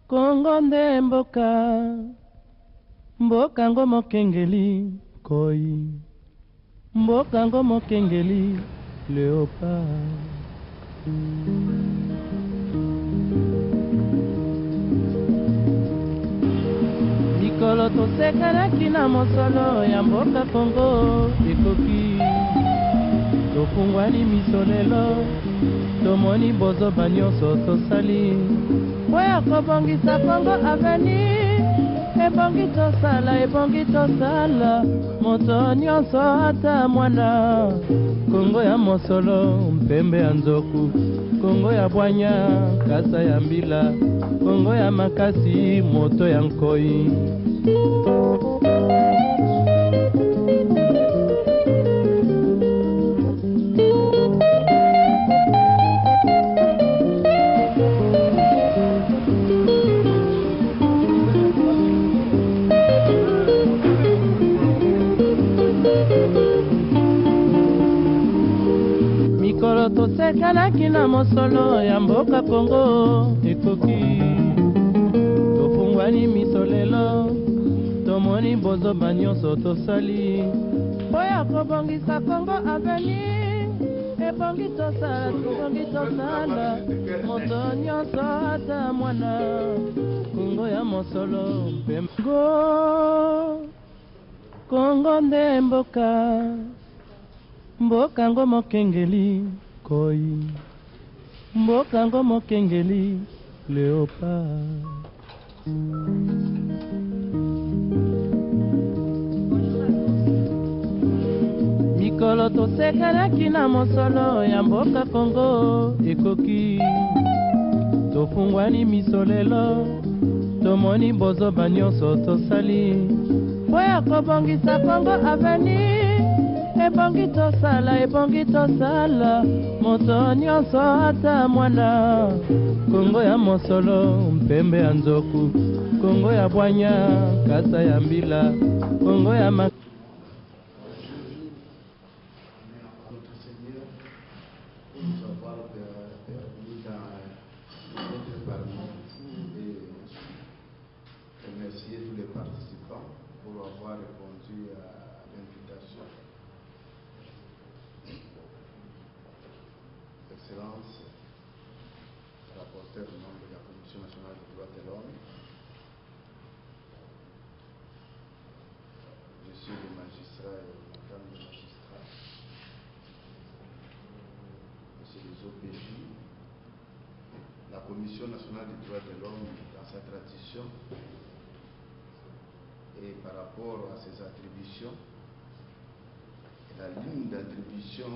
Kongo nde mboka ngo mokengeli koi, mboka ngo mokengeli léopard. Mikolo tosekanaki na mosolo ya mboka Kongo ekoki, tofungwani miso lelo, tomoni bozoba nyonso tosali po ya kobongisa Kongo avenir. Ebongi tosala moto nyonso ata mwana. Kongo ya mosolo mpembe ya nzoku, Kongo ya bwanya kasa ya mbila, Kongo ya makasi moto ya nkoi. Mikolo tosekanaki na mosolo ya mboka Kongo ekoki, tofungwani miso lelo, tomoni bozoba nyonso tosali po ya kobongisa Kongo avenir. Ebongi tosala moto nyonso ata mwana. Kongo ya mosolo mpembe. Kongo nde mboka ngo mokengeli koi, mboka ngo mokengeli léopard. Mikolo tosekanaki na mosolo ya mboka Kongo ekoki, tofungwani miso lelo, tomoni bozoba nyonso tosali po ya kobongisa Kongo avenir. Ebongi tosala moto nyonso ata mwana. Kongo ya mosolo mpembe ya nzoku, Kongo ya bwanya kasa ya mbila, Kongo ya remercier tous les participants pour avoir répondu à l'invitation. Excellence, rapporteur au nom de la Commission nationale des droits de l'homme, Messieurs les magistrats et Madame les magistrats, Messieurs les OPJ, la Commission nationale des droits de l'homme, dans sa tradition et par rapport à ses attributions, et la ligne d'attribution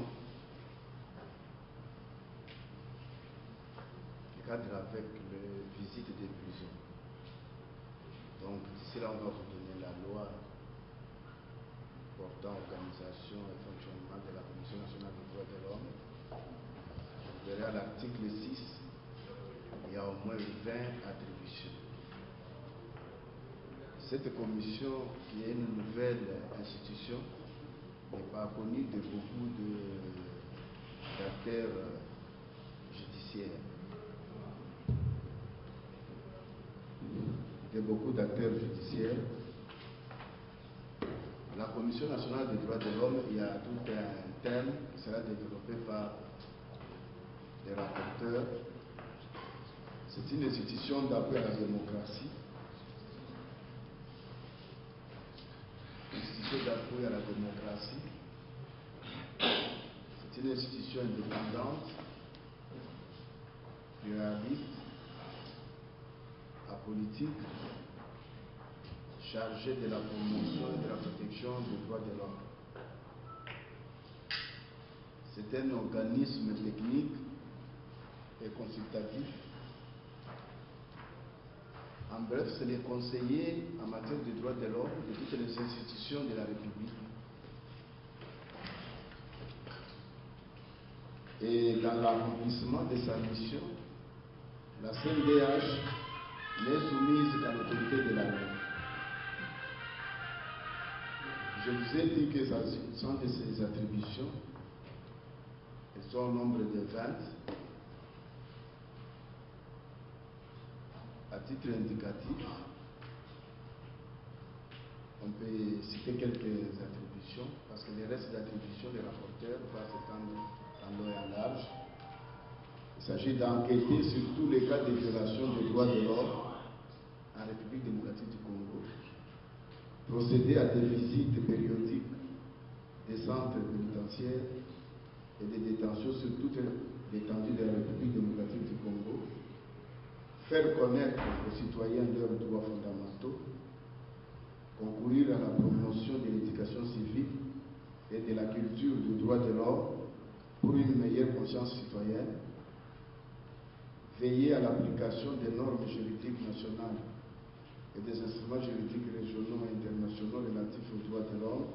cadre avec les visites des prisons. Donc d'ici là, on va vous donner la loi portant organisation et fonctionnement de la Commission nationale des droits de l'homme. Vous verrez à l'article 6, il y a au moins 20 attributions. Cette commission, qui est une nouvelle institution, n'est pas connue de beaucoup d'acteurs judiciaires. De beaucoup d'acteurs judiciaires. La Commission nationale des droits de l'homme, il y a tout un thème qui sera développé par les rapporteurs. C'est une institution d'appui à la démocratie. Institution d'appui à la démocratie. C'est une institution indépendante, pluraliste, apolitique, chargée de la promotion et de la protection des droits de l'homme. C'est un organisme technique et consultatif. En bref, c'est les conseillers en matière de droits de l'homme de toutes les institutions de la République. Et dans l'accomplissement de sa mission, la CNDH n'est soumise qu'à l'autorité de la loi. Je vous ai dit que ça sont de ces attributions, elles sont au nombre de 20. titre indicatif, on peut citer quelques attributions, parce que les restes d'attributions des rapporteurs vont s'étendre en long et en large. Il s'agit d'enquêter sur tous les cas de violation des droits de l'homme en République démocratique du Congo, procéder à des visites périodiques des centres pénitentiaires et des détentions sur toute l'étendue de la République démocratique du Congo, faire connaître aux citoyens leurs droits fondamentaux, concourir à la promotion de l'éducation civique et de la culture du droit de l'homme pour une meilleure conscience citoyenne, veiller à l'application des normes juridiques nationales et des instruments juridiques régionaux et internationaux relatifs aux droits de l'homme,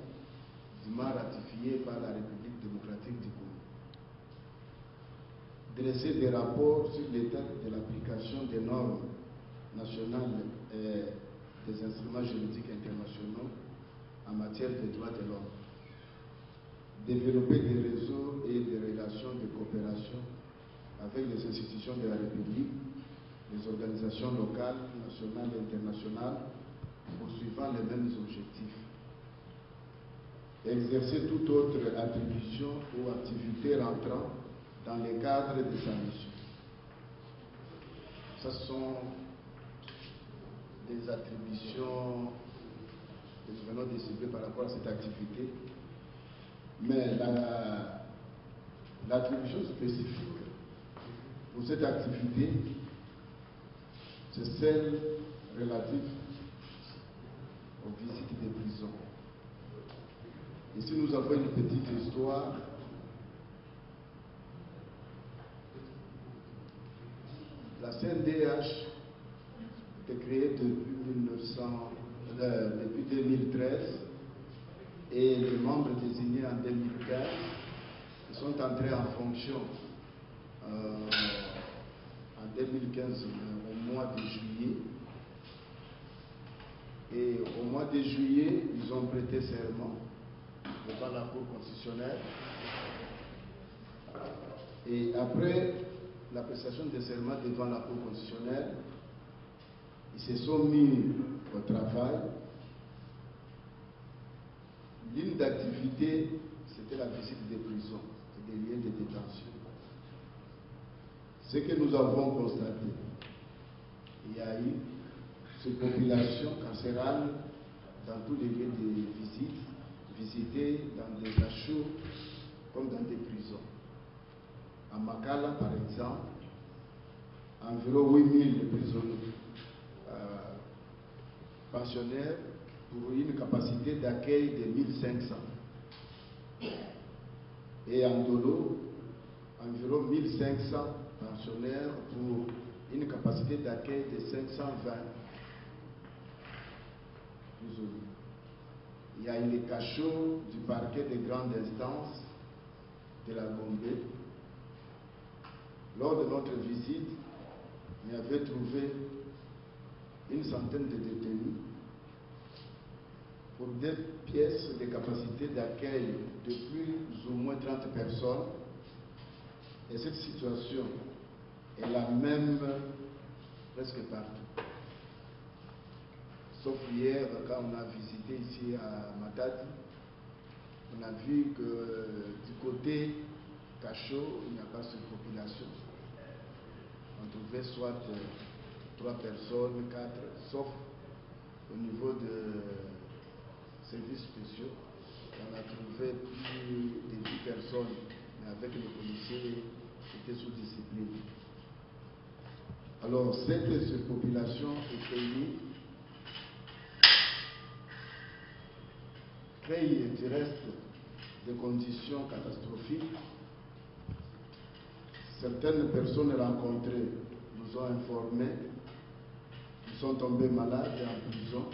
dûment ratifiés par la République démocratique du Congo. Dresser des rapports sur l'état de l'application des normes nationales et des instruments juridiques internationaux en matière de droits de l'homme. Développer des réseaux et des relations de coopération avec les institutions de la République, les organisations locales, nationales et internationales, poursuivant les mêmes objectifs. Exercer toute autre attribution ou activité rentrant dans les cadres de sa mission. Ce sont des attributions que nous venons de cibler par rapport à cette activité, mais l'attribution spécifique pour cette activité, c'est celle relative aux visites des prisons. Ici, nous avons une petite histoire. La CNDH est créée depuis 2013 et les membres désignés en 2015 sont entrés en fonction en 2015 au mois de juillet. Et au mois de juillet, ils ont prêté serment devant la Cour constitutionnelle. Et après la prestation de serment devant la Cour constitutionnelle, ils se sont mis au travail. L'une d'activité, c'était la visite des prisons et des lieux de détention. Ce que nous avons constaté, il y a eu cette population carcérale dans tous les lieux de visite, visitée dans des cachots comme dans des prisons. À Makala, par exemple, environ 8000 prisonniers pensionnaires pour une capacité d'accueil de 1500. Et en Dolo, environ 1500 pensionnaires pour une capacité d'accueil de 520 prisonniers. Il y a eu les cachots du parquet de grande instance de la Gombe. Lors de notre visite, on y avait trouvé une centaine de détenus pour des pièces de capacité d'accueil de plus ou moins 30 personnes. Et cette situation est la même presque partout. Sauf hier, quand on a visité ici à Matadi, on a vu que du côté cachot, il n'y a pas de population. On trouvait soit 3 personnes, 4, sauf au niveau de services spéciaux. On a trouvé plus de 10 personnes, mais avec les policiers qui étaient sous discipline. Alors, cette population est payée, crée du reste des conditions catastrophiques. Certaines personnes rencontrées nous ont informé qu'ils sont tombés malades et en prison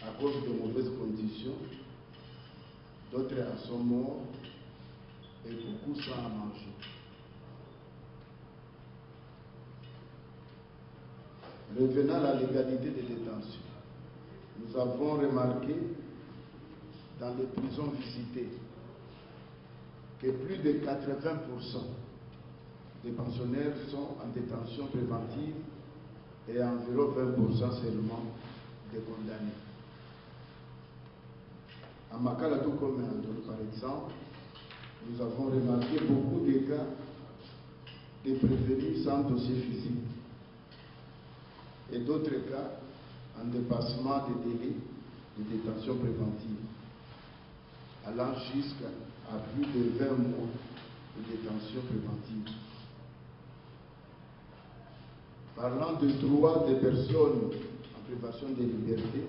à cause de mauvaises conditions. D'autres en sont morts et beaucoup sans à manger. Revenant à la légalité des détentions, nous avons remarqué dans les prisons visitées que plus de 80% des pensionnaires sont en détention préventive et environ 20% seulement des condamnés. À Makala, tout comme à Andolo, par exemple, nous avons remarqué beaucoup de cas de prévenus sans dossier physique et d'autres cas en dépassement des délais de détention préventive, allant jusqu'à plus de 20 mois de détention préventive. Parlant de droits des personnes en privation de liberté,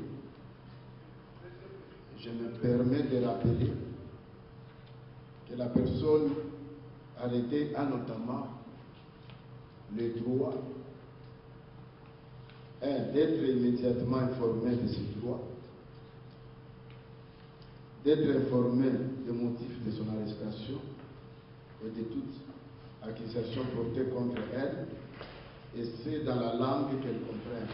je me permets de rappeler que la personne arrêtée a notamment le droit d'être immédiatement informé de ses droits, d'être informé des motifs de son arrestation et de toute accusation portée contre elle, et c'est dans la langue qu'elle comprend.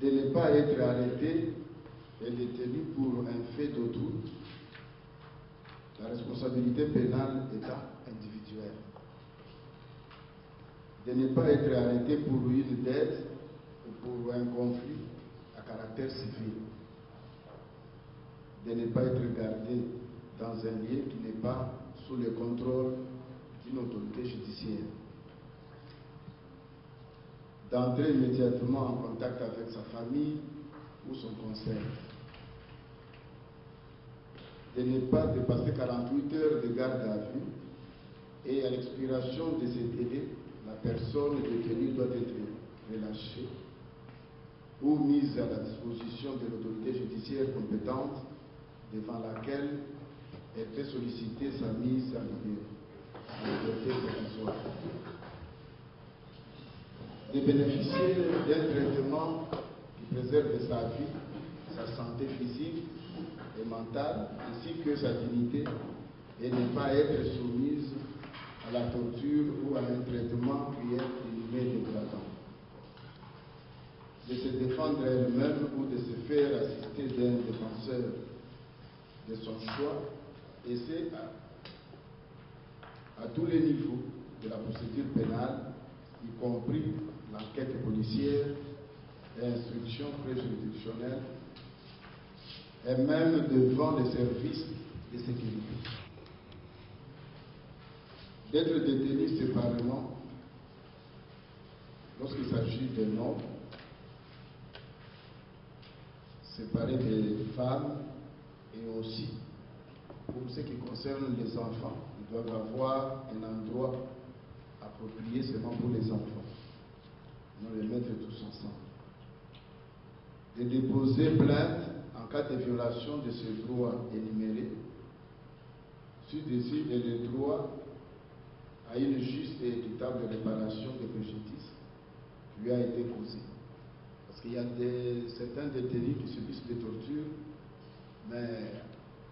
De ne pas être arrêté et détenu pour un fait d'autrui, la responsabilité pénale étant individuelle. De ne pas être arrêté pour une dette ou pour un conflit à caractère civil. De ne pas être gardé dans un lieu qui n'est pas sous le contrôle d'une autorité judiciaire. D'entrer immédiatement en contact avec sa famille ou son conseil. De ne pas dépasser 48 heures de garde à vue et à l'expiration de ces délais, la personne détenue doit être relâchée ou mise à la disposition de l'autorité judiciaire compétente devant laquelle elle peut solliciter sa mise en liberté provisoire. De bénéficier d'un traitement qui préserve sa vie, sa santé physique et mentale, ainsi que sa dignité, et ne pas être soumise à la torture ou à un traitement qui est inhumé et dégradant. De se défendre elle-même ou de se faire assister d'un défenseur de son choix, et c'est à tous les niveaux de la procédure pénale, y compris l'enquête policière et l'instruction préjuridictionnelle, et même devant les services de sécurité. D'être détenu séparément lorsqu'il s'agit d'un homme, séparé des femmes, et aussi pour ce qui concerne les enfants, ils doivent avoir un endroit approprié seulement pour les enfants, non les mettre tous ensemble. De déposer plainte en cas de violation de ce droit énuméré, ci-dessus et le droit à une juste et équitable réparation des préjudices qui lui a été causé. Parce qu'il y a certains détenus qui subissent des tortures, mais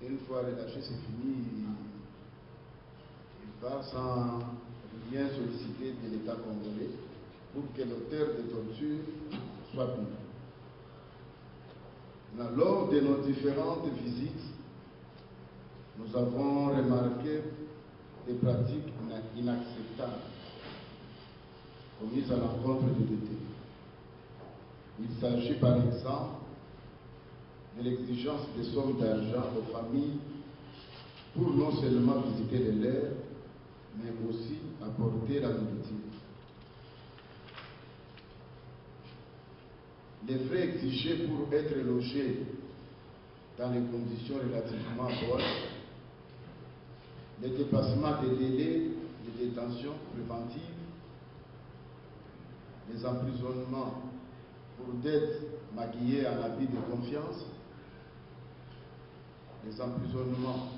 une fois relâché, c'est fini, il part sans rien solliciter de l'État congolais pour que l'auteur des tortures soit puni. Lors de nos différentes visites, nous avons remarqué des pratiques inacceptables commises à l'encontre des détenus. Il s'agit par exemple de l'exigence des sommes d'argent aux familles pour non seulement visiter les leurs, mais aussi apporter la nourriture. Les frais exigés pour être logés dans les conditions relativement bonnes, le dépassement des délais de détention préventive, les emprisonnements pour dettes maquillées en habit de confiance, les emprisonnements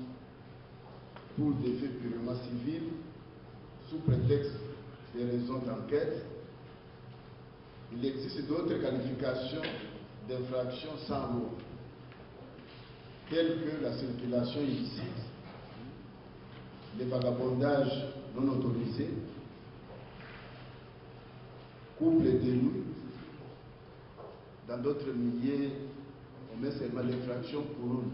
pour des faits purement civils sous prétexte des raisons d'enquête. Il existe d'autres qualifications d'infractions sans loi, telles que la circulation illicite, le vagabondage non autorisé, couple de nuit. Dans d'autres milieux, on met seulement l'infraction couronne.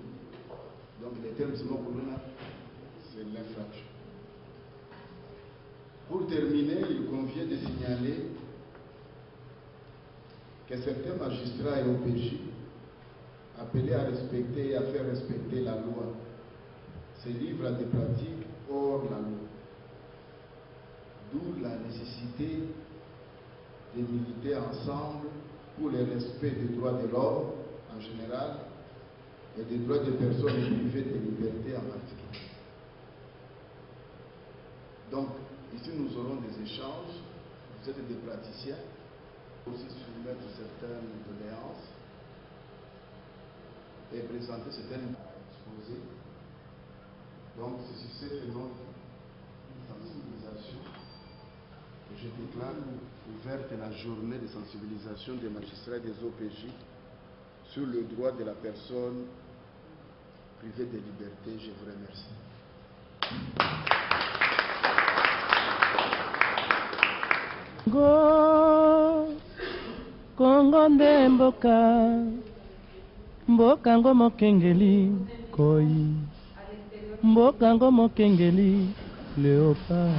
Donc les termes seulement couronne, c'est l'infraction. Pour terminer, il convient de signaler que certains magistrats et OPJ, appelés à respecter et à faire respecter la loi, se livrent à des pratiques hors la loi. D'où la nécessité de militer ensemble pour le respect des droits de l'homme en général et des droits des personnes privées de liberté en particulier. Donc, ici nous aurons des échanges, vous êtes des praticiens, aussi soumettre certaines doléances et présenter certaines exposés. Donc, c'est sur ces faisant une sensibilisation que je déclare ouverte la journée de sensibilisation des magistrats et des OPJ sur le droit de la personne privée de liberté. Je vous remercie. Kongo nde mboka ngo mokengeli koi, mboka ngo mokengeli léopard.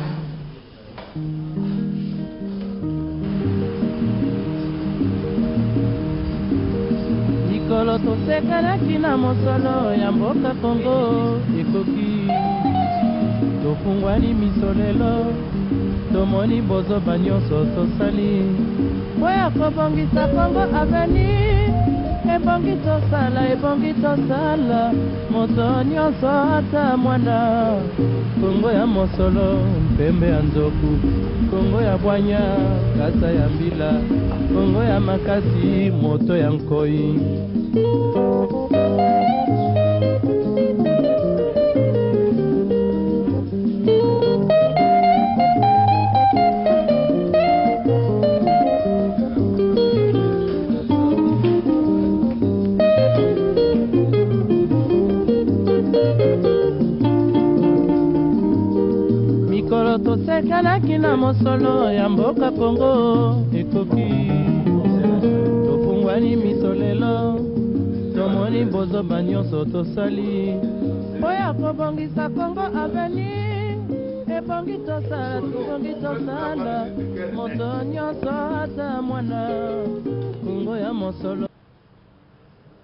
Likolo tosekanaki na mosolo ya mboka Kongo ekoki, tofungwani miso lelo, tomoni bozoba nyonso tosali oya kobongisa Kongo aveni, ebongi tosala moto nyonso ata mwana. Kongo ya mosolo mpembe ya nzoku, Kongo ya bwanya kasa ya mbila, Kongo ya makasi moto ya nkoi. Mikolo tosekanaki na mosolo ya mboka Kongo ekoki, tofungwani miso lelo, tomoni bozoba nyonso tosali oya kobongisa Kongo aveni, ebongi tosala moto nyonso ata mwana. Kongo ya mosolo.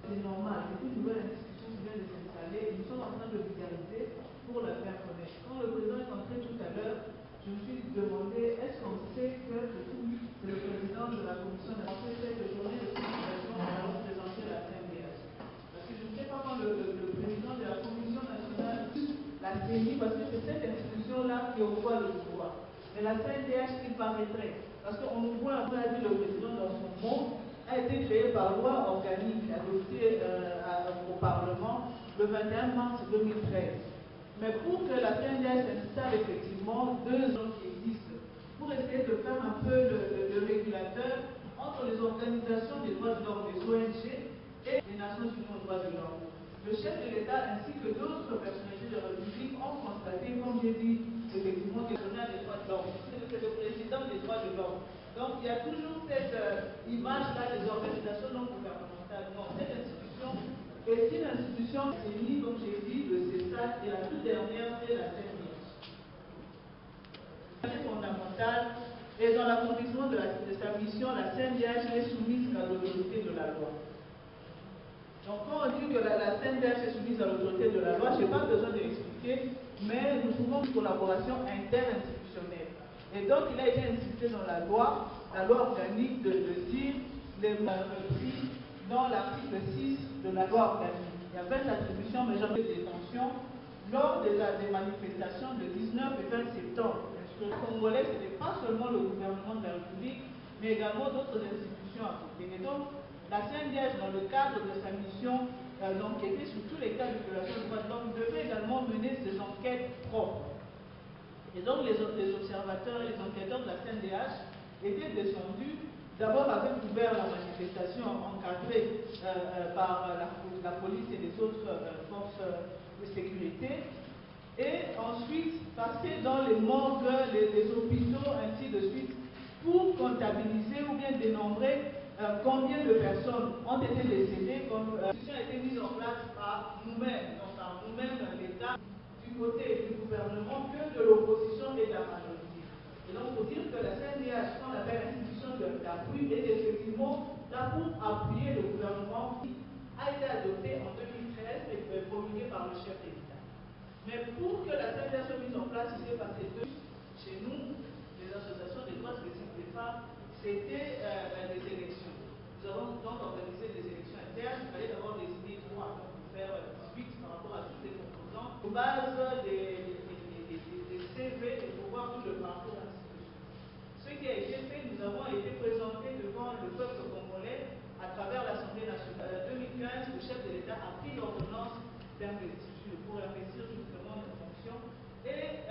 C'est normal, c'est une nouvelle institution qui vient de s'installer. Nous sommes en train de vulgariser pour la faire connaître. Quand le président est entré tout à l'heure, je me suis demandé, est-ce qu'on sait que c'est le président de la commission d'accès cette journée de communication va représenter la CNDH? Parce que je ne sais pas quand le président de la commission nationale la CENI, parce que c'est cette institution-là qui octroie le pouvoir. Mais la CNDH, il paraîtrait, parce qu'on nous voit, on a dit le président dans son monde, a été créé par loi organique adoptée au Parlement le 21 mars 2013. Mais pour que la CNDH s'installe effectivement, 2 ans qui existent, pour essayer de faire un peu le régulateur entre les organisations des droits de l'homme, les ONG, et les Nations Unies aux droits de l'homme. Le chef de l'État ainsi que d'autres personnalités de la République ont constaté, comme j'ai dit, effectivement, qu'il y a des droits de l'homme. C'est le président des droits de l'homme. Donc il y a toujours cette image-là des organisations non gouvernementales. Non, cette institution est une institution unie, comme j'ai dit, le CESAC, et la toute dernière, c'est la CNDH. C'est fondamental, et dans l'accomplissement de sa mission, la CNDH est soumise à l'autorité de la loi. Donc quand on dit que la CNDH est soumise à l'autorité de la loi, je n'ai pas besoin de l'expliquer, mais nous trouvons une collaboration interinstitutionnelle. Et donc il a été insisté dans la loi organique de dire les prix dans l'article 6 de la loi organique. Il y avait l'attribution majoritaire de détention lors des manifestations de 19 et 20 septembre. Le Congolais, ce n'est pas seulement le gouvernement de la République, mais également d'autres institutions à côté. Et donc, la CNDH, dans le cadre de sa mission d'enquêter sur tous les cas de violation des droits de l'homme, devait également mener ses enquêtes propres. Et donc, les observateurs et les enquêteurs de la CNDH étaient descendus. D'abord, avaient couvert la manifestation encadrée par la police et les autres forces de sécurité. Et ensuite, passer dans les morgues, les hôpitaux, ainsi de suite, pour comptabiliser ou bien dénombrer combien de personnes ont été décédées. L'institution a été mise en place par nous-mêmes, donc par nous-mêmes, l'État, du côté du gouvernement, que de l'opposition et de la majorité. appuyer le gouvernement qui a été adopté en 2013 et promulgué par le chef de l'État. Mais pour que la CNDH soit mise en place, il s'est passé chez nous, les associations des droits spécifiques des femmes, c'était des élections. Nous avons donc organisé des élections internes. Il fallait d'abord décider 3 afin de faire 18 par rapport à toutes les composantes. Sur base des CV et pour voir tout le parcours ainsi de suite. Ce qui a été fait, nous avons été présentés devant le peuple congolais à travers l'Assemblée nationale. En 2015, le chef de l'État a pris l'ordonnance d'investiture pour investir justement nos fonctions. Et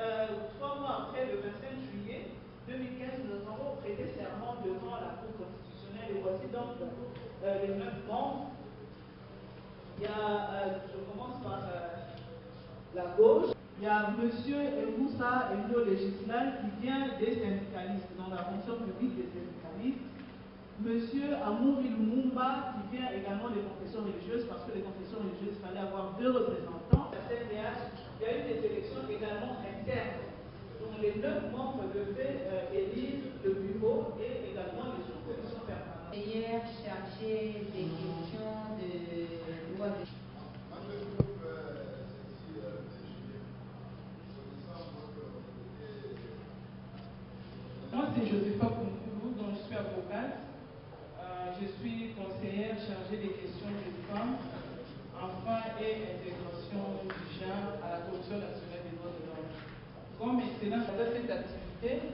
3 mois après, le 25 juillet 2015, nous avons prêté serment devant la Cour constitutionnelle. Et voici donc les 9 membres. Il y a, je commence par la gauche. Il y a M. Moussa Endo Législal qui vient des syndicalistes, dans la fonction publique des syndicalistes. M. Amouri Lumumba qui vient également des confessions religieuses, parce que les confessions religieuses, il fallait avoir 2 représentants. La CNDH, il y a eu des élections également internes. Donc les 9 membres devaient élire le bureau et également les commissions permanentes. Hier, chargé des questions de loi de... Moi, c'est Josepha Kounkoulou, dont je suis avocate. Je suis conseillère chargée des questions des femmes, enfants et intégration du genre à la Commission nationale des droits de l'homme. Comme excellence dans cette activité,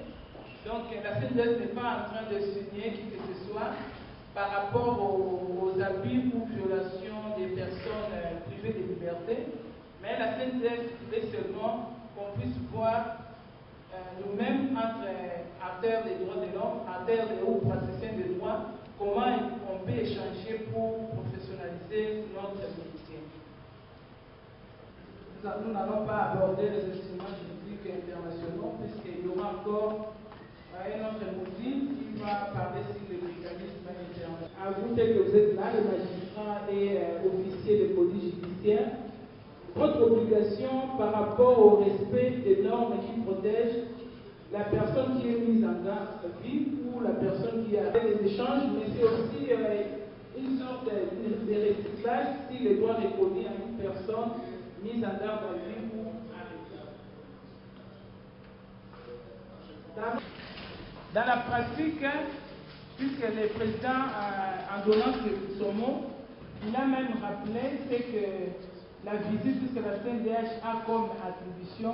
donc la CNDH n'est pas en train de signer qui que ce soit par rapport aux abus ou violations des personnes privées de liberté, mais la CNDH voulait seulement qu'on puisse voir nous-mêmes, entre acteurs des droits de l'homme, acteurs ou praticiens des droits, comment on peut échanger pour professionnaliser notre métier. Nous n'allons pas aborder les instruments juridiques internationaux, puisqu'il y aura encore un autre module qui va parler sur le mécanisme international. À vous, tel que vous êtes là, les magistrats et officiers de police judiciaire, votre obligation par rapport au respect des normes qui protègent la personne qui est mise en garde à vie ou la personne qui a fait des échanges, mais c'est aussi une sorte de recyclage si les droits reconnus à une personne mise en garde à vie ou arrêtée. Dans la pratique, puisque le président, en donnant son mot, il a même rappelé que la visite que la CNDH a comme attribution.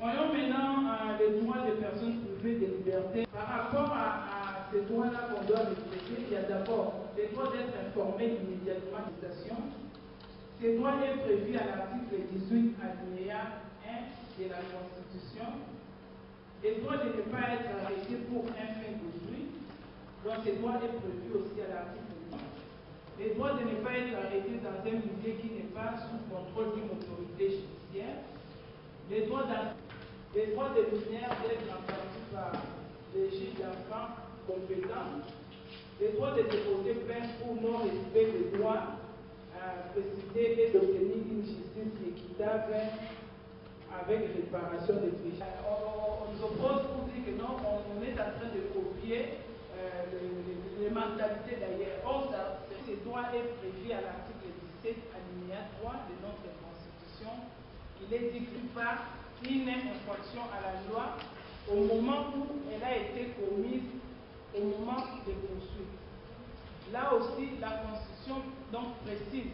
Voyons maintenant les droits des personnes privées de liberté. Par rapport à ces droits-là qu'on doit respecter, il y a d'abord le droit d'être informé immédiatement de la situation. Ce droit est prévu à l'article 18 alinéa 1 de la Constitution. Le droit de ne pas être arrêté pour un fait d'autrui. Donc ce droit est prévu aussi à l'article 1. Le droit de ne pas être arrêté dans un milieu qui n'est pas sous contrôle d'une autorité judiciaire. Les droits des mineurs d'être entendus par les juges d'enfants compétents. Les droits de déposer plainte pour non-respect des droits précisés et d'obtenir une justice équitable avec réparation des triches. On nous oppose pour dire que non, on est en train de copier les mentalités d'ailleurs. Or, ce droit est prévu à l'article 17, alinéa 3 de notre Constitution. Il est dit plus part une infraction à la loi au moment où elle a été commise, au moment des poursuites. Là aussi, la Constitution donc précise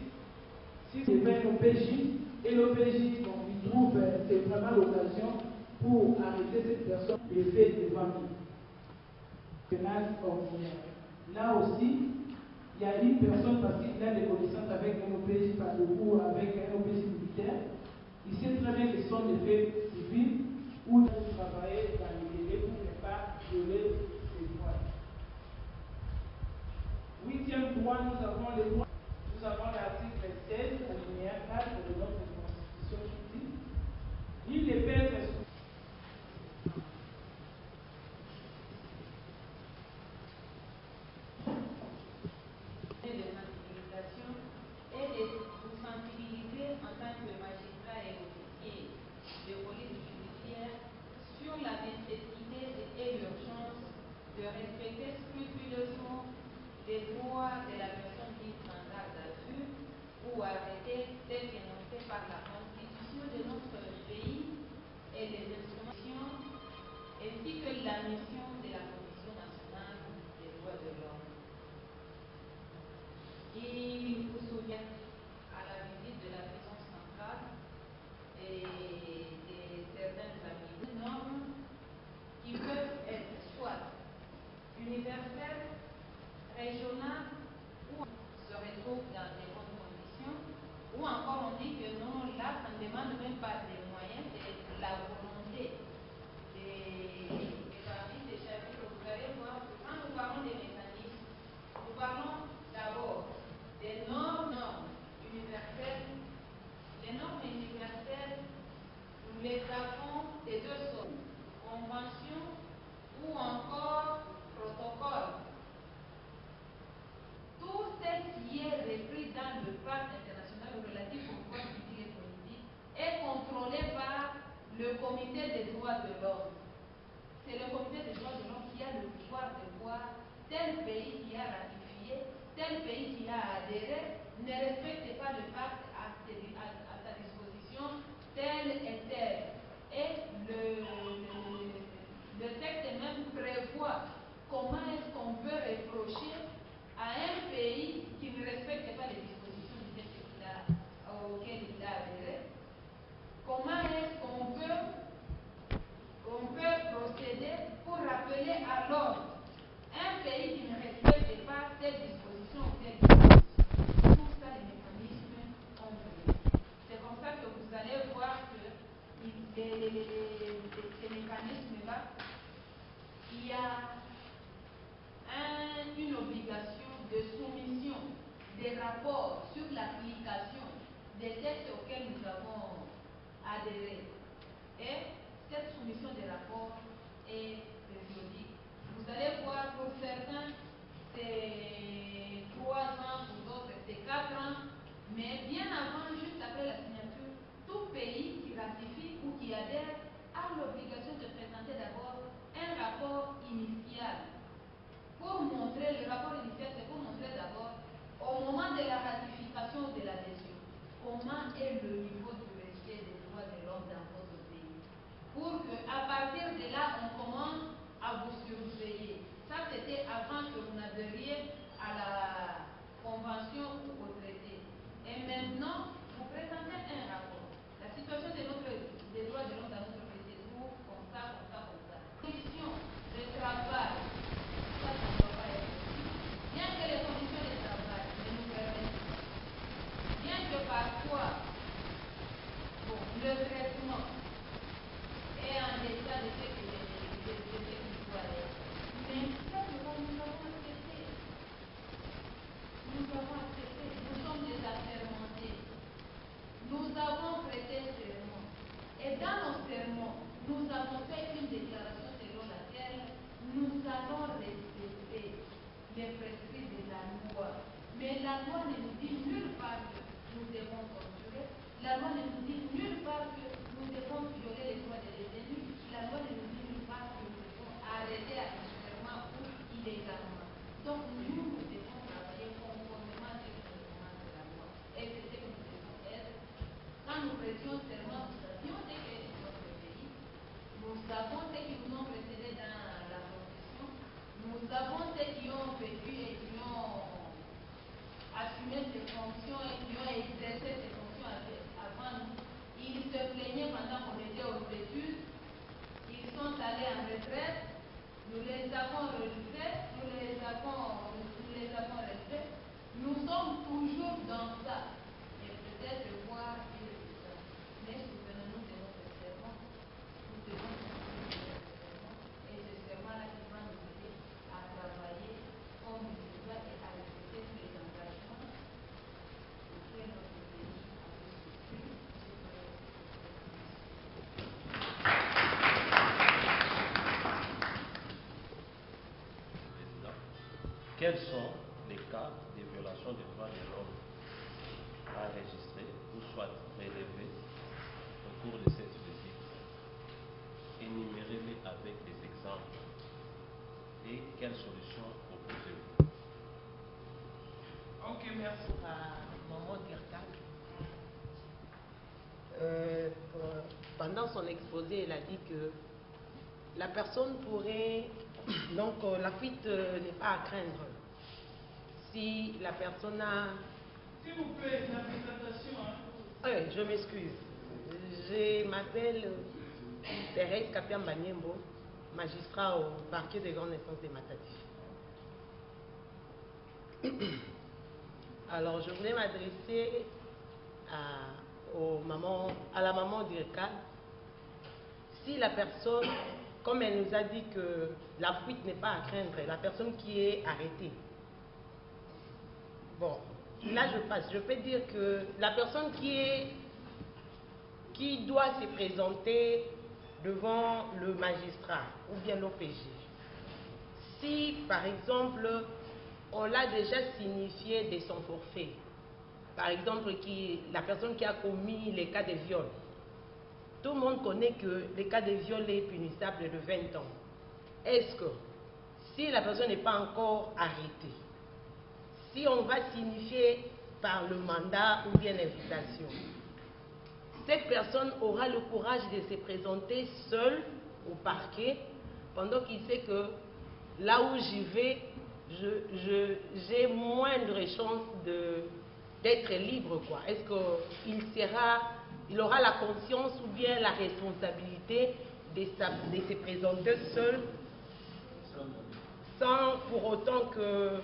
si c'est bien l'OPJ, et l'OPJ, donc il trouve c'est vraiment l'occasion pour arrêter cette personne et faire devant lui. Pénal ordinaire. Là aussi, il y a une personne parce qu'il a des connaissances avec un OPJ par ou avec un OPJ militaire. Il sait très bien que ce sont des faits civils où il faut travailler dans les délais pour ne pas violer ses droits. 8e droit, nous avons les droits. Nous avons l'article 16, alinéa 4 de notre Constitution qui dit il ne peut être de sensibilisation et de vous sensibiliser en tant que magistrat et officier de police judiciaire comité des droits de l'homme. C'est le comité des droits de l'homme qui a le pouvoir de voir tel pays qui a ratifié, tel pays qui a adhéré, ne respecte pas le pacte à sa disposition, tel et tel. Et le texte même prévoit comment est-ce qu'on peut reprocher à un pays qui ne respecte pas les dispositions du texte auquel il a adhéré. Comment est-ce qu'on peut procéder pour rappeler à l'ordre un pays qui ne respecte pas telle disposition ou telle disposition. Tout ça, les mécanismes ont donné. C'est comme ça que vous allez voir que ces mécanismes-là, il y a une obligation de soumission des rapports sur l'application des textes auxquels nous avons adhéré. Et cette soumission des rapports est périodique. Vous allez voir, pour certains, c'est 3 ans, pour d'autres, c'est 4 ans. Mais bien avant, juste après la signature, tout pays qui ratifie ou qui adhère a l'obligation de présenter d'abord un rapport initial. Pour montrer, le rapport initial, c'est pour montrer d'abord, au moment de la ratification de l'adhésion, comment est le niveau du respect des droits de l'homme dans votre pays. Pour qu'à partir de là, on commence à vous surveiller. Ça, c'était avant que vous n'adhériez à la convention ou au traité. Et maintenant, vous présentez un rapport. La situation des droits de l'homme dans notre pays se trouve comme ça, comme ça, comme ça. Conditions de travail, ça ne doit pas être possible. Bien que les conditions de travail ne nous permettent pas. Bien que parfois, bon, le traitement est en état de ce qu'il doit être. Mais simplement, nous avons accepté. Nous avons accepté. Nous sommes des assermentés. Nous avons prêté serment. Et dans nos serments, nous avons fait une déclaration selon laquelle nous allons respecter les prescrits de la loi. Mais la loi ne nous dit nulle part que nous devons torturer. La loi ne nous dit nulle part que nous devons violer les droits des détenus. La loi ne nous dit nulle part que nous devons arrêter arbitrairement ou illégalement. Donc nous devons travailler conformément à ce que nous demande la loi. Et c'est ce que nous devons être. Quand nous prêtions serment, nous savions ce qu'est notre pays. Nous savons ceux qui nous ont précédés dans la profession. Nous savons ceux qui ont vécu et qui ont assumé ces fonctions et qui ont exercé ces fonctions avant nous. Ils se plaignaient pendant qu'on était aux études. Ils sont allés en retraite. Nous les avons relevés, nous les avons restés. Nous sommes toujours dans ça. Et peut-être voir pire que ça. Mais souvenons-nous de notre serment. Nous devons nous souvenir de notre serment. Et ce serment-là qui va nous aider à travailler comme il se doit et à respecter tous les engagements auxquels notre pays a souscrit. Quels sont les cas de violation des droits de l'homme enregistrés ou soit relevés au cours de cette visite? Énumérez-les avec des exemples. Et quelles solutions proposez-vous? Ok, merci. Maman Dirkak. Pendant son exposé, elle a dit que la personne pourrait, donc la fuite n'est pas à craindre. Si la personne a... S'il vous plaît, la présentation. Oui, je m'excuse. Je m'appelle Thérèse Kapiamba Niembo, magistrat au parquet des grandes instances de Matadi. Alors, je voulais m'adresser à la maman d'Irka. Si la personne, comme elle nous a dit que la fuite n'est pas à craindre, la personne qui est arrêtée, bon, là je passe, je peux dire que la personne qui doit se présenter devant le magistrat ou bien l'OPJ, si par exemple on l'a déjà signifié de son forfait, par exemple la personne qui a commis les cas de viol, tout le monde connaît que le cas de viol est punissable de 20 ans. Est-ce que, si la personne n'est pas encore arrêtée, si on va signifier par le mandat ou bien l'invitation, cette personne aura le courage de se présenter seule au parquet pendant qu'il sait que là où j'y vais, j'ai moindre chance d'être libre, quoi. Est-ce qu'il aura la conscience ou bien la responsabilité de se présenter seul sans pour autant que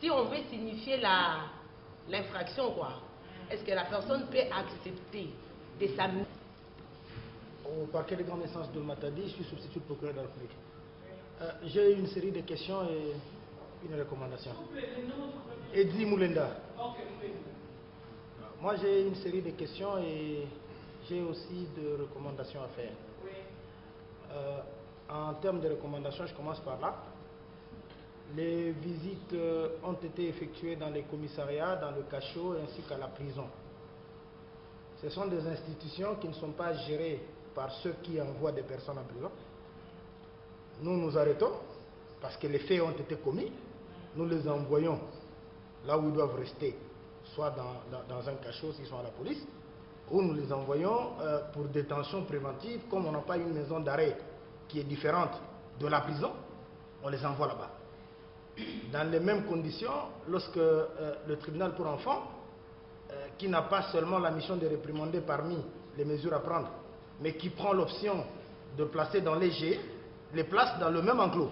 si on veut signifier l'infraction, quoi, est-ce que la personne peut accepter de s'amener au parquet de grande instance de Matadi? Je suis substitut de procureur de la République. J'ai une série de questions et une recommandation. Edzi Moulenda. Moi, j'ai une série de questions et j'ai aussi de recommandations à faire. En termes de recommandations, je commence par là. Les visites ont été effectuées dans les commissariats, dans le cachot ainsi qu'à la prison. Ce sont des institutions qui ne sont pas gérées par ceux qui envoient des personnes en prison. Nous nous arrêtons parce que les faits ont été commis. Nous les envoyons là où ils doivent rester, soit dans un cachot s'ils sont à la police, ou nous les envoyons pour détention préventive. Comme on n'a pas une maison d'arrêt qui est différente de la prison, on les envoie là-bas. Dans les mêmes conditions, lorsque le tribunal pour enfants, qui n'a pas seulement la mission de réprimander parmi les mesures à prendre, mais qui prend l'option de placer dans les G, les place dans le même enclos.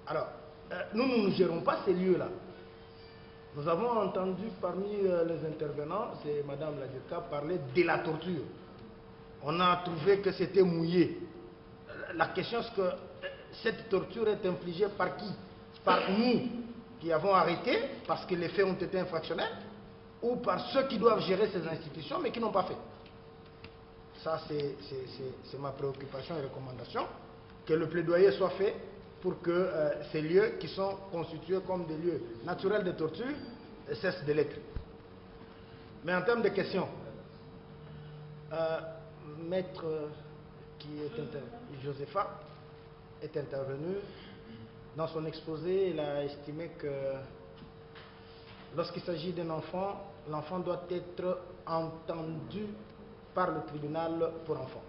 Alors, nous ne gérons pas ces lieux-là. Nous avons entendu parmi les intervenants, c'est Madame Ladjeka, parler de la torture. On a trouvé que c'était mouillé. La question est que cette torture est infligée par qui? Par nous qui avons arrêté parce que les faits ont été infractionnels, ou par ceux qui doivent gérer ces institutions mais qui n'ont pas fait. Ça, c'est ma préoccupation et recommandation, que le plaidoyer soit fait pour que ces lieux qui sont constitués comme des lieux naturels de torture cessent de l'être. Mais en termes de questions, Maître Josepha est intervenu. Dans son exposé, il a estimé que lorsqu'il s'agit d'un enfant, l'enfant doit être entendu par le tribunal pour enfants.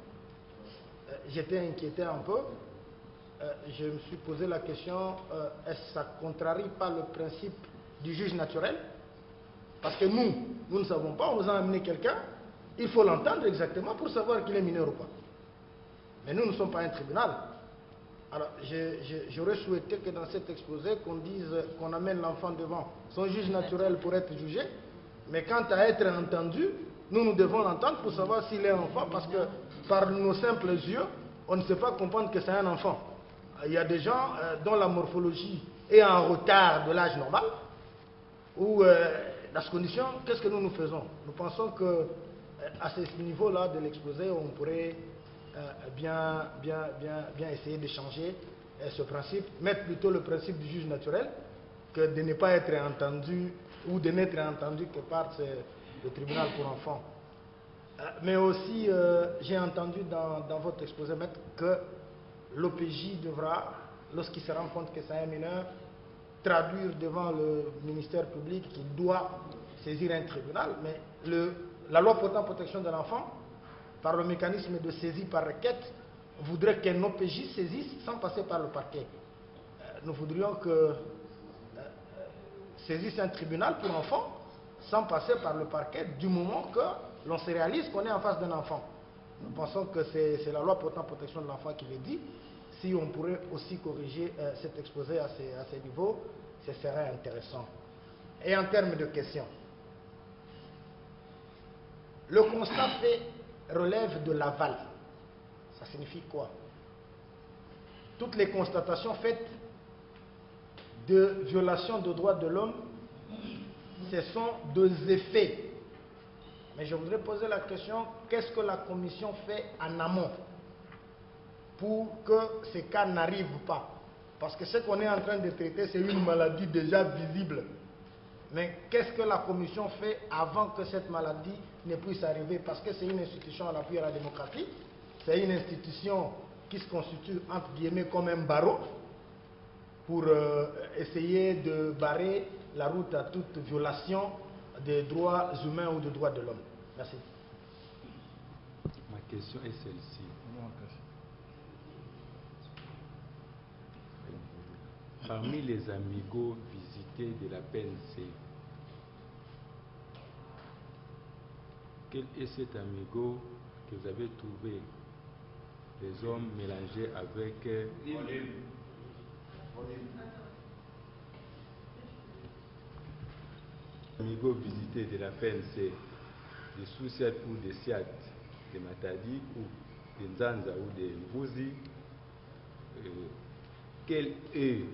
J'étais inquiété un peu. Je me suis posé la question, est-ce que ça ne contrarie pas le principe du juge naturel? Parce que nous ne savons pas, on nous a amené quelqu'un, il faut l'entendre exactement pour savoir qu'il est mineur ou pas. Mais nous ne sommes pas un tribunal. Alors, j'aurais souhaité que dans cet exposé, qu'on dise qu'on amène l'enfant devant son juge naturel pour être jugé, mais quant à être entendu, nous devons l'entendre pour savoir s'il est enfant, parce que par nos simples yeux, on ne sait pas comprendre que c'est un enfant. Il y a des gens dont la morphologie est en retard de l'âge normal, ou dans ces conditions, qu'est-ce que nous faisons? Nous pensons que à ce niveau-là de l'exposé, on pourrait bien essayer de changer ce principe, mettre plutôt le principe du juge naturel que de ne pas être entendu ou de n'être entendu que par le tribunal pour enfants. Mais aussi, j'ai entendu dans votre exposé, maître, que l'OPJ devra, lorsqu'il se rend compte que c'est un mineur, traduire devant le ministère public qu'il doit saisir un tribunal. Mais la loi portant protection de l'enfant, par le mécanisme de saisie par requête, voudrait qu'un OPJ saisisse sans passer par le parquet. Nous voudrions que saisisse un tribunal pour enfants sans passer par le parquet du moment que l'on se réalise qu'on est en face d'un enfant. Nous pensons que c'est la loi portant protection de l'enfant qui le dit. Si on pourrait aussi corriger cet exposé à ces niveaux, ce serait intéressant. Et en termes de questions, le constat fait relève de l'aval. Ça signifie quoi? Toutes les constatations faites de violation des droits de l'homme, ce sont des effets. Mais je voudrais poser la question, qu'est-ce que la commission fait en amont pour que ces cas n'arrivent pas? Parce que ce qu'on est en train de traiter, c'est une maladie déjà visible. Mais qu'est-ce que la commission fait avant que cette maladie ne puisse arriver? Parce que c'est une institution à l'appui à la démocratie, c'est une institution qui se constitue entre guillemets comme un barreau pour essayer de barrer la route à toute violation des droits humains ou des droits de l'homme. Merci. Ma question est celle-ci. Parmi les amigos visités de la PNC, quel est cet amigo que vous avez trouvé? Des hommes mélangés avec... Amigos visités de la PNC, des Soussiat ou des Siat, des Matadi ou des Nzanza ou des Mbuzi, quel est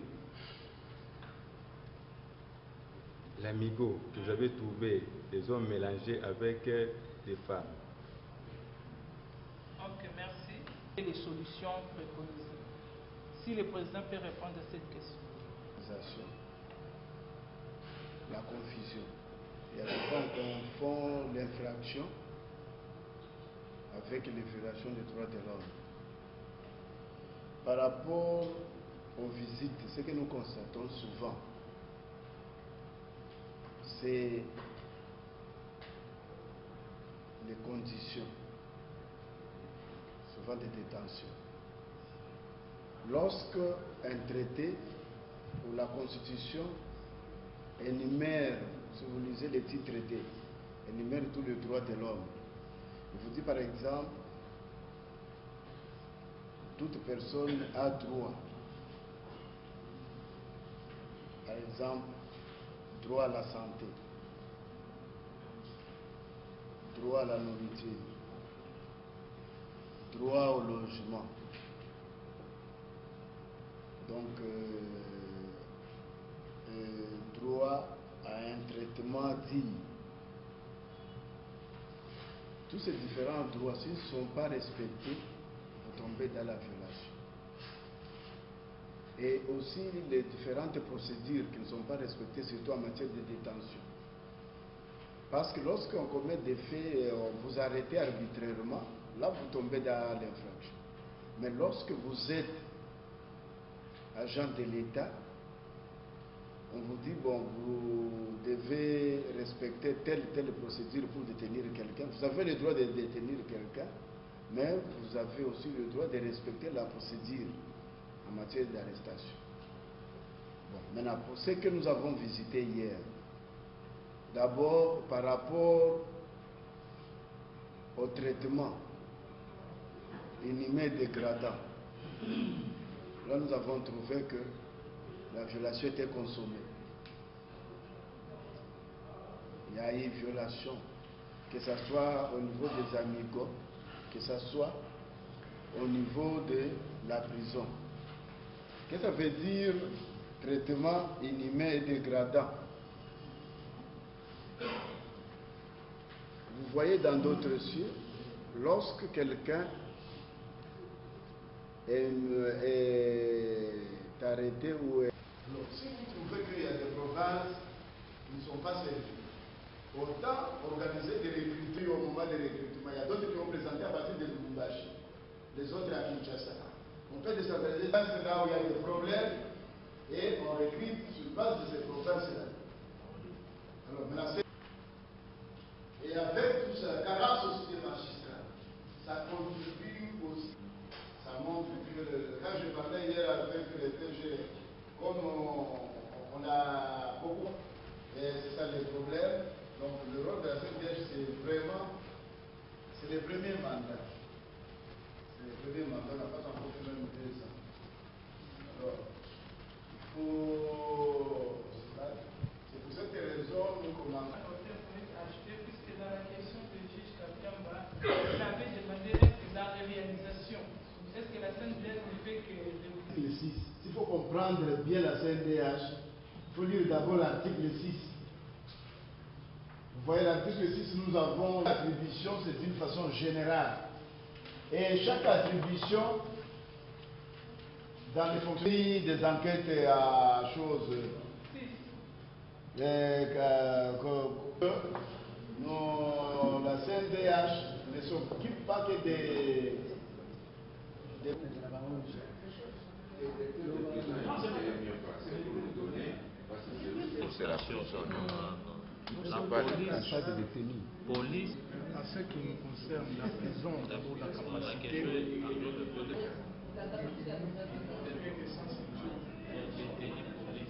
l'amigo que vous avez trouvé des hommes mélangés avec des femmes? Ok, merci. Et les solutions préconisées. Si le président peut répondre à cette question. La confusion. Il y a des fois qu'on confond l'infraction avec les violations des droits de l'homme. Par rapport aux visites, ce que nous constatons souvent, c'est les conditions, souvent de détention. Lorsque un traité ou la Constitution énumère, si vous lisez les titres traités, énumère tous les droits de l'homme. Il vous dit par exemple, toute personne a droit, par exemple, droit à la santé, droit à la nourriture, droit au logement. Donc, droit à un traitement digne. Tous ces différents droits, s'ils ne sont pas respectés, vous tombez dans la violation. Et aussi les différentes procédures qui ne sont pas respectées, surtout en matière de détention. Parce que lorsqu'on commet des faits, on vous arrêtez arbitrairement, là vous tombez dans l'infraction. Mais lorsque vous êtes agent de l'État, on vous dit, bon, vous devez respecter telle procédure pour détenir quelqu'un. Vous avez le droit de détenir quelqu'un, mais vous avez aussi le droit de respecter la procédure en matière d'arrestation. Bon, maintenant, pour ce que nous avons visité hier, d'abord par rapport au traitement inhumé dégradant, là nous avons trouvé que la violation était consommée. Il y a eu violation, que ce soit au niveau des amigos, que ce soit au niveau de la prison. Qu'est-ce que ça veut dire traitement inhumain et dégradant? Vous voyez dans d'autres cieux, lorsque quelqu'un est arrêté ou est... Si vous trouvez qu'il y a des provinces qui ne sont pas servies, autant organiser des recrutements au moment des recrutements. Il y a d'autres qui ont présenté à partir de Lubumbashi, les autres à Kinshasa. On peut décentraliser là où il y a des problèmes et on recrute sur base de ces provinces-là. Alors maintenant, et avec tout ça, la carence aussi des magistrats, ça contribue aussi. Ça montre que quand je parlais hier avec le TG, comme on a beaucoup, et c'est ça les problèmes, donc le rôle de la CNDH, c'est vraiment, c'est le premier mandat. C'est le premier mandat, on n'a pas encore fait même 2 ans. Alors, il faut, c'est pour cette raison nous commençons. Puisque dans la question du juge Kapiamba, vous avez demandé la réalisation. Est-ce que la CNDH ne fait que... S'il faut comprendre bien la CNDH, il faut lire d'abord l'article 6. Vous voyez, l'article 6, nous avons l'attribution, c'est d'une façon générale. Et chaque attribution, dans les fonctions des enquêtes à choses, La CNDH ne s'occupe pas que des la police, en ce qui me concerne, la prison pour la capacité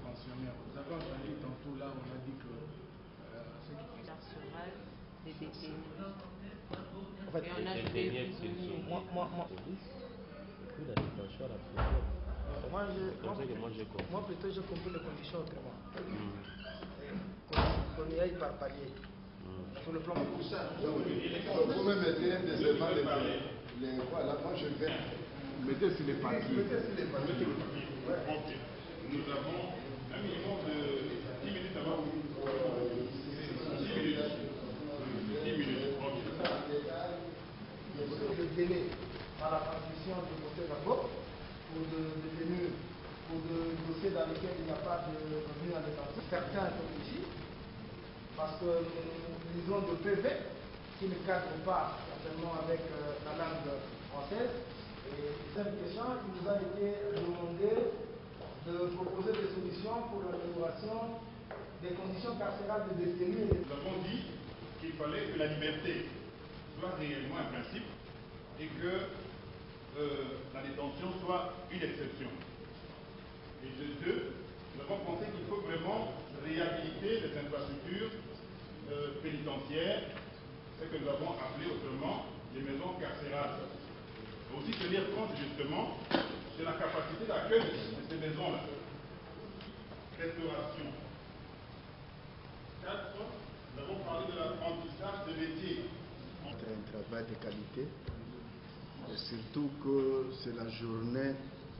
pensionnaire. Vous avez entendu tantôt là, on a dit que ce qui carcérale des détenus. en fait, Et on a les joué derniers prisonnier. prisons. Puis la détention à la prison. moi plutôt j'ai compris les conditions autrement. Qu'on y aille par palier. Sur le plan social. Vous pouvez mettre nécessairement voilà, moi je vais. Mettez sur les papiers. Ok. Nous avons un minimum de 10 minutes avant. 10 minutes. 10 minutes. Ok. Le délai à la transmission du côté rapport pour de détenus ou de dossiers dans lesquels il n'y a pas de revenu à détention. Certains sont ici parce que nous lisons de PV qui ne cadre pas certainement avec la langue française. Et cette question, il nous a été demandé de proposer des solutions pour l'amélioration des conditions carcérales des détenus. Nous avons dit qu'il fallait que la liberté soit réellement un principe et que la détention soit une exception. Et de deux, nous avons pensé qu'il faut vraiment réhabiliter les infrastructures pénitentiaires, ce que nous avons appelé autrement les maisons carcérales. Et aussi tenir compte justement de la capacité d'accueil de ces maisons-là. Restauration. 4. Nous avons parlé de l'apprentissage de métiers. Un travail de qualité, et surtout que c'est la journée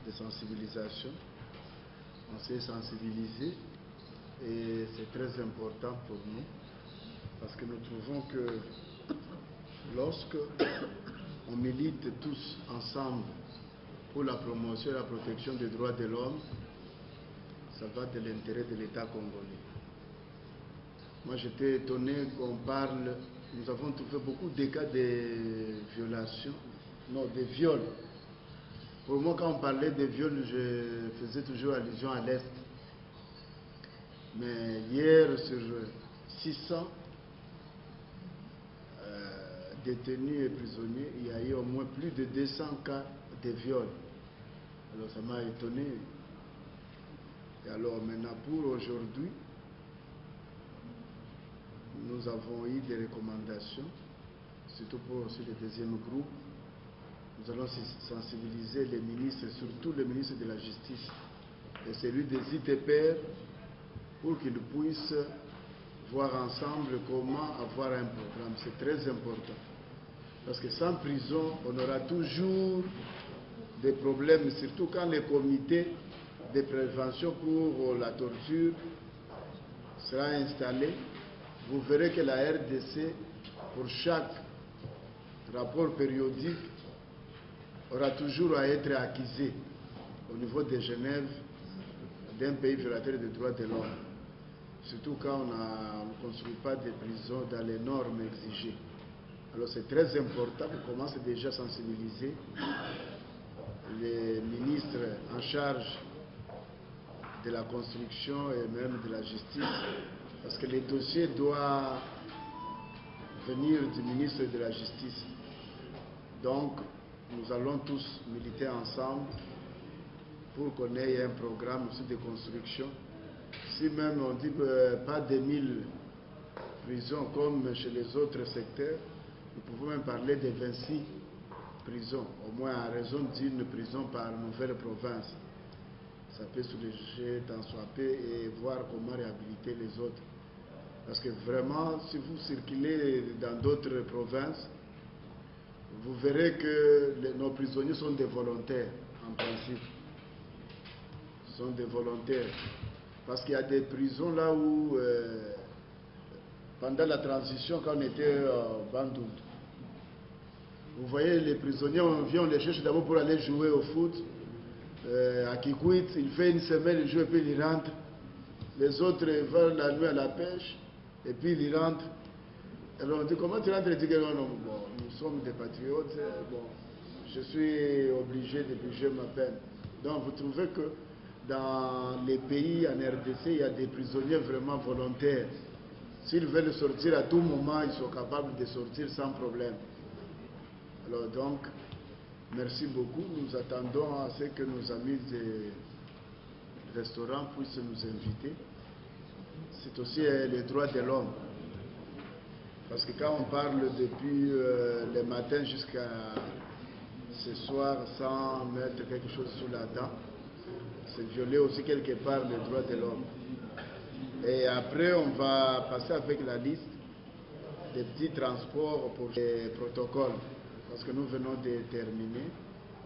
de sensibilisation. On s'est sensibilisé et c'est très important pour nous parce que nous trouvons que lorsque on milite tous ensemble pour la promotion et la protection des droits de l'homme, ça va de l'intérêt de l'État congolais. Moi j'étais étonné qu'on parle, nous avons trouvé beaucoup de cas de violations, non, de viols. Pour moi, quand on parlait de viols, je faisais toujours allusion à l'Est. Mais hier, sur 600 détenus et prisonniers, il y a eu au moins plus de 200 cas de viols. Alors ça m'a étonné. Et alors maintenant, pour aujourd'hui, nous avons eu des recommandations, surtout pour aussi le deuxième groupe. Nous allons sensibiliser les ministres, surtout le ministre de la Justice et celui des ITPR, pour qu'ils puissent voir ensemble comment avoir un programme. C'est très important. Parce que sans prison, on aura toujours des problèmes, surtout quand le comité de prévention pour la torture sera installé. Vous verrez que la RDC, pour chaque rapport périodique, aura toujours à être accusé au niveau de Genève d'un pays violateur des droits de l'homme. Surtout quand on ne construit pas de prisons dans les normes exigées. Alors c'est très important qu'on commence déjà à sensibiliser les ministres en charge de la construction et même de la justice, parce que les dossiers doivent venir du ministre de la Justice. Donc, nous allons tous militer ensemble pour qu'on ait un programme aussi de construction. Si même on dit pas des 1000 prisons comme chez les autres secteurs, nous pouvons même parler de 26 prisons, au moins à raison d'une prison par nouvelle province. Ça peut soulager tant soit peu et voir comment réhabiliter les autres. Parce que vraiment, si vous circulez dans d'autres provinces, vous verrez que nos prisonniers sont des volontaires, en principe. Sont des volontaires. Parce qu'il y a des prisons là où, pendant la transition, quand on était à Bandung, vous voyez les prisonniers, on vient, on les cherche d'abord pour aller jouer au foot. À Kikwit, il fait une semaine, il joue et puis il rentre. les autres vont la nuit à la pêche, et puis ils rentrent. Alors on dit, comment tu rentres? Il dit que non, bon, nous sommes des patriotes, bon, je suis obligé de bouger ma peine. Donc vous trouvez que dans les pays en RDC, il y a des prisonniers vraiment volontaires. S'ils veulent sortir à tout moment, ils sont capables de sortir sans problème. Alors donc, merci beaucoup. Nous attendons à ce que nos amis des restaurants puissent nous inviter. C'est aussi les droits de l'homme. Parce que quand on parle depuis le matin jusqu'à ce soir sans mettre quelque chose sous la dent, c'est violer aussi quelque part les droits de l'homme. Et après, on va passer avec la liste des petits transports pour les protocoles. Parce que nous venons de terminer.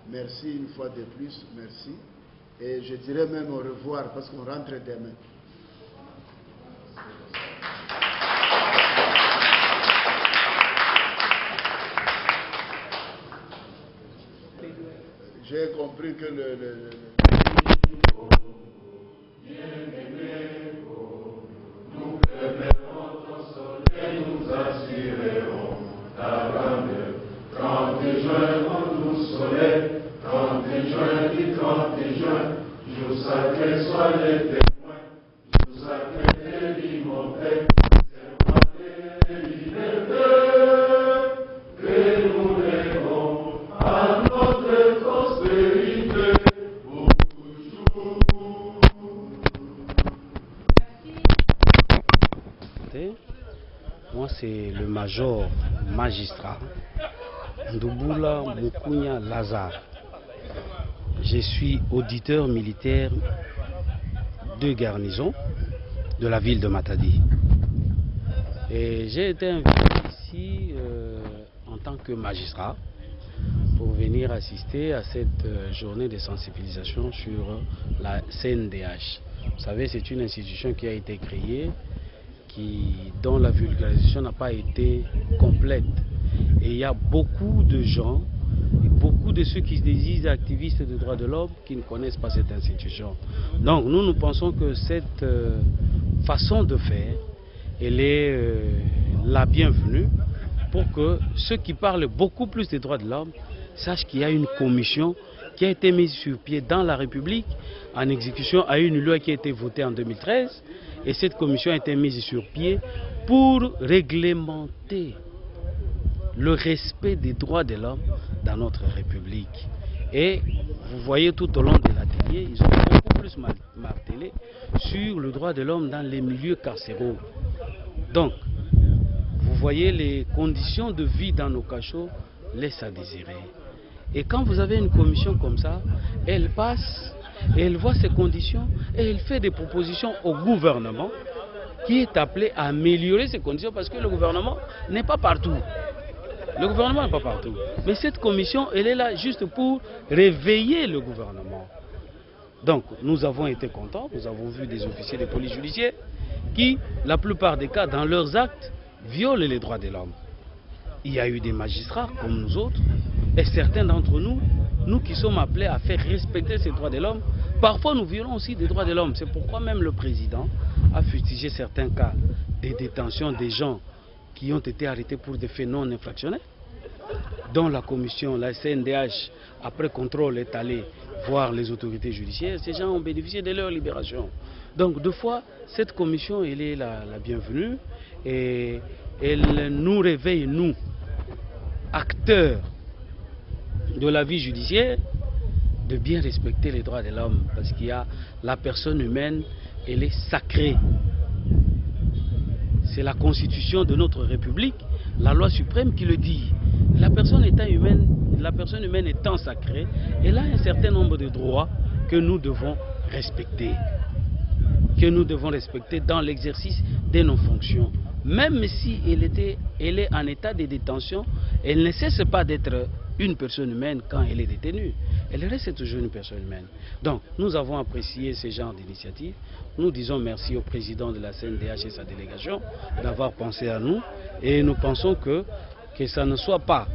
Merci une fois de plus, merci. Et je dirais même au revoir parce qu'on rentre demain. J'ai compris que nous préférons ton soleil, nous assurerons ta grandeur. 30 juin, mon doux soleil, 30 juin, du 30 juin, jour sacré, sois les témoins, jour sacré, bénis mon Père, c'est moi tes libertés, que nous lèvons à notre prospérité pour toujours. Moi, c'est le major magistrat Ndouboula Mukunya Lazare. Je suis auditeur militaire de garnison de la ville de Matadi. Et j'ai été invité ici en tant que magistrat pour venir assister à cette journée de sensibilisation sur la CNDH. Vous savez, c'est une institution qui a été créée, dont la vulgarisation n'a pas été complète. Et il y a beaucoup de gens, beaucoup de ceux qui se disent activistes des droits de l'homme qui ne connaissent pas cette institution. Donc nous pensons que cette façon de faire, elle est la bienvenue pour que ceux qui parlent beaucoup plus des droits de l'homme sachent qu'il y a une commission qui a été mise sur pied dans la République en exécution à une loi qui a été votée en 2013. Et cette commission a été mise sur pied pour réglementer le respect des droits de l'homme dans notre République. Et vous voyez tout au long de l'atelier, ils ont beaucoup plus martelé sur le droit de l'homme dans les milieux carcéraux. Donc, vous voyez les conditions de vie dans nos cachots laissent à désirer. Et quand vous avez une commission comme ça, elle passe et elle voit ces conditions et elle fait des propositions au gouvernement qui est appelé à améliorer ces conditions parce que le gouvernement n'est pas partout. Le gouvernement n'est pas partout. Mais cette commission, elle est là juste pour réveiller le gouvernement. Donc, nous avons été contents. Nous avons vu des officiers de police judiciaire qui, la plupart des cas, dans leurs actes, violent les droits de l'homme. Il y a eu des magistrats comme nous autres. Et certains d'entre nous, nous qui sommes appelés à faire respecter ces droits de l'homme, parfois nous violons aussi des droits de l'homme. C'est pourquoi même le président a fustigé certains cas de détention des gens qui ont été arrêtés pour des faits non infractionnels, dont la commission, la CNDH, après contrôle, est allée voir les autorités judiciaires. Ces gens ont bénéficié de leur libération. Donc, deux fois, cette commission, elle est la bienvenue et elle nous réveille, nous, acteurs de la vie judiciaire, de bien respecter les droits de l'homme, parce qu'il y a la personne humaine, elle est sacrée. C'est la constitution de notre République, la loi suprême qui le dit. La personne humaine étant sacrée, elle a un certain nombre de droits que nous devons respecter. Que nous devons respecter dans l'exercice de nos fonctions. Même si elle est en état de détention, elle ne cesse pas d'être une personne humaine quand elle est détenue. Elle reste toujours une personne humaine. Donc, nous avons apprécié ce genre d'initiative. Nous disons merci au président de la CNDH et sa délégation d'avoir pensé à nous. Et nous pensons que ça ne soit pas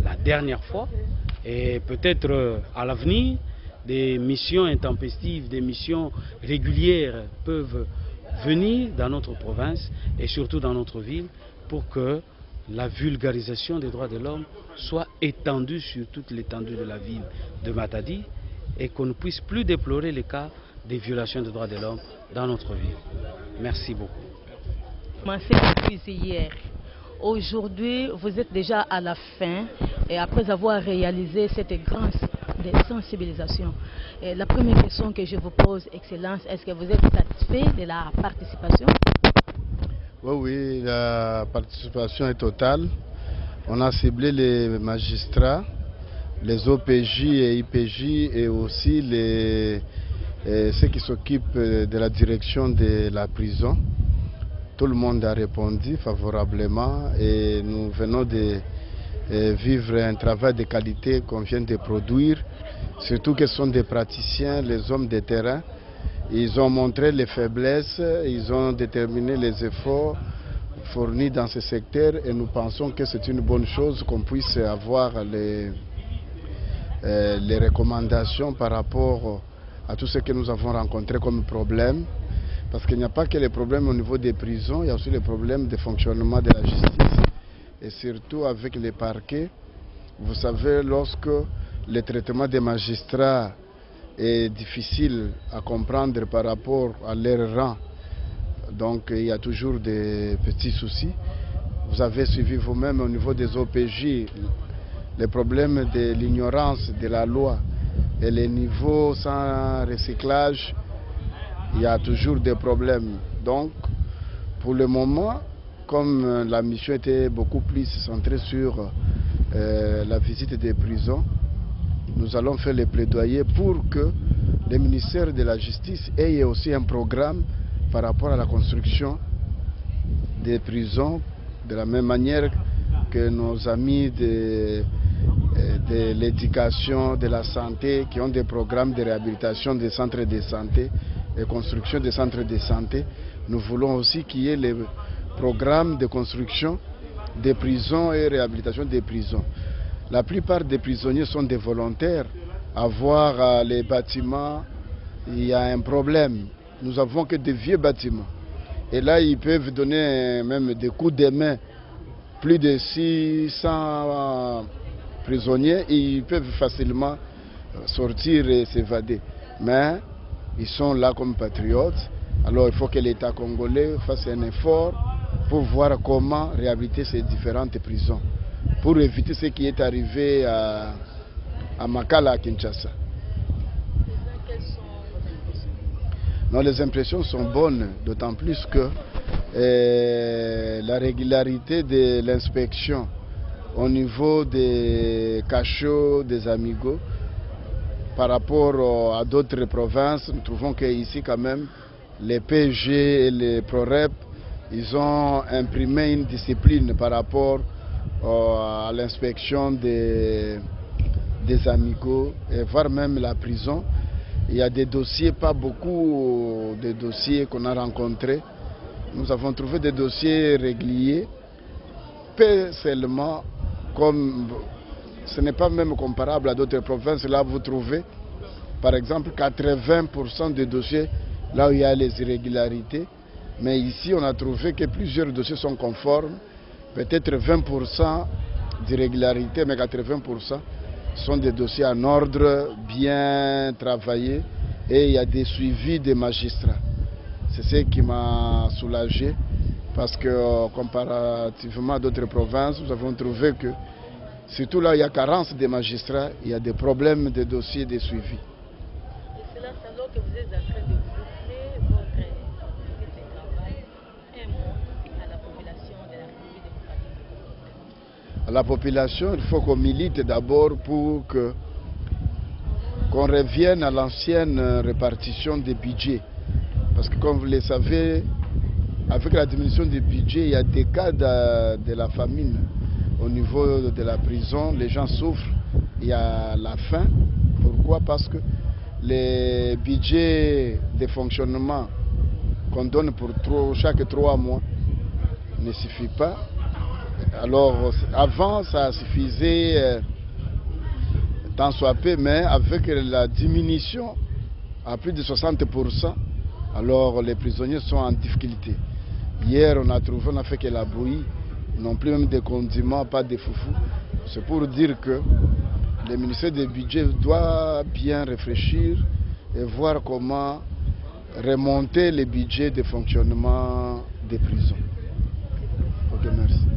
la dernière fois. Et peut-être à l'avenir, des missions intempestives, des missions régulières peuvent venir dans notre province et surtout dans notre ville pour que la vulgarisation des droits de l'homme soit étendue sur toute l'étendue de la ville de Matadi et qu'on ne puisse plus déplorer les cas des violations des droits de l'homme dans notre ville. Merci beaucoup. Commencé depuis hier. Aujourd'hui, vous êtes déjà à la fin et après avoir réalisé cette grande sensibilisation. Et la première question que je vous pose, Excellence, est-ce que vous êtes satisfait de la participation? Oui, la participation est totale. On a ciblé les magistrats, les OPJ et IPJ et aussi ceux qui s'occupent de la direction de la prison. Tout le monde a répondu favorablement et nous venons de vivre un travail de qualité qu'on vient de produire, surtout que ce sont des praticiens, les hommes de terrain. Ils ont montré les faiblesses, ils ont déterminé les efforts fournis dans ce secteur et nous pensons que c'est une bonne chose qu'on puisse avoir les recommandations par rapport à tout ce que nous avons rencontré comme problème. Parce qu'il n'y a pas que les problèmes au niveau des prisons, il y a aussi les problèmes de fonctionnement de la justice et surtout avec les parquets. Vous savez, lorsque le traitement des magistrats est difficile à comprendre par rapport à leur rang, donc il y a toujours des petits soucis. Vous avez suivi vous-même au niveau des OPJ les problèmes de l'ignorance de la loi et les niveaux sans recyclage. Il y a toujours des problèmes. Donc, pour le moment, comme la mission était beaucoup plus centrée sur la visite des prisons, nous allons faire les plaidoyers pour que le ministère de la Justice ait aussi un programme par rapport à la construction des prisons, de la même manière que nos amis de l'éducation, de la santé, qui ont des programmes de réhabilitation des centres de santé et construction des centres de santé. Nous voulons aussi qu'il y ait les programmes de construction des prisons et réhabilitation des prisons. La plupart des prisonniers sont des volontaires. À voir les bâtiments, il y a un problème. Nous n'avons que des vieux bâtiments. Et là, ils peuvent donner même des coups de main. Plus de 600 prisonniers, ils peuvent facilement sortir et s'évader. Mais ils sont là comme patriotes. Alors il faut que l'État congolais fasse un effort pour voir comment réhabiliter ces différentes prisons, pour éviter ce qui est arrivé à Makala, à Kinshasa. Non, les impressions sont bonnes, d'autant plus que la régularité de l'inspection au niveau des cachots, des amigos, par rapport à d'autres provinces, nous trouvons qu'ici quand même, les PG et les ProRep, ils ont imprimé une discipline par rapport à l'inspection des amigos, et voire même la prison. Il y a des dossiers, pas beaucoup de dossiers qu'on a rencontrés. Nous avons trouvé des dossiers réguliers, peu seulement, comme ce n'est pas même comparable à d'autres provinces. Là, vous trouvez, par exemple, 80% des dossiers, là où il y a les irrégularités. Mais ici, on a trouvé que plusieurs dossiers sont conformes. Peut-être 20% d'irrégularités, mais 80% sont des dossiers en ordre, bien travaillés. Et il y a des suivis des magistrats. C'est ce qui m'a soulagé. Parce que comparativement à d'autres provinces, nous avons trouvé que surtout là, il y a carence des magistrats, il y a des problèmes de dossiers de suivi. Et c'est là alors que vous êtes en train de boucler votre travail, un mot à la population de la République démocratique. À la population, il faut qu'on milite d'abord pour qu'on revienne à l'ancienne répartition des budgets. Parce que comme vous le savez, avec la diminution du budget, il y a des cas de la famine. Au niveau de la prison, les gens souffrent, il y a la faim. Pourquoi? Parce que les budgets de fonctionnement qu'on donne pour chaque 3 mois ne suffit pas. Alors, avant, ça suffisait tant soit peu, mais avec la diminution à plus de 60%, Alors les prisonniers sont en difficulté. Hier, on a fait que la bouillie, non plus même des condiments, pas de foufou. C'est pour dire que le ministère du Budget doit bien réfléchir et voir comment remonter le budget de fonctionnement des prisons. Ok, merci.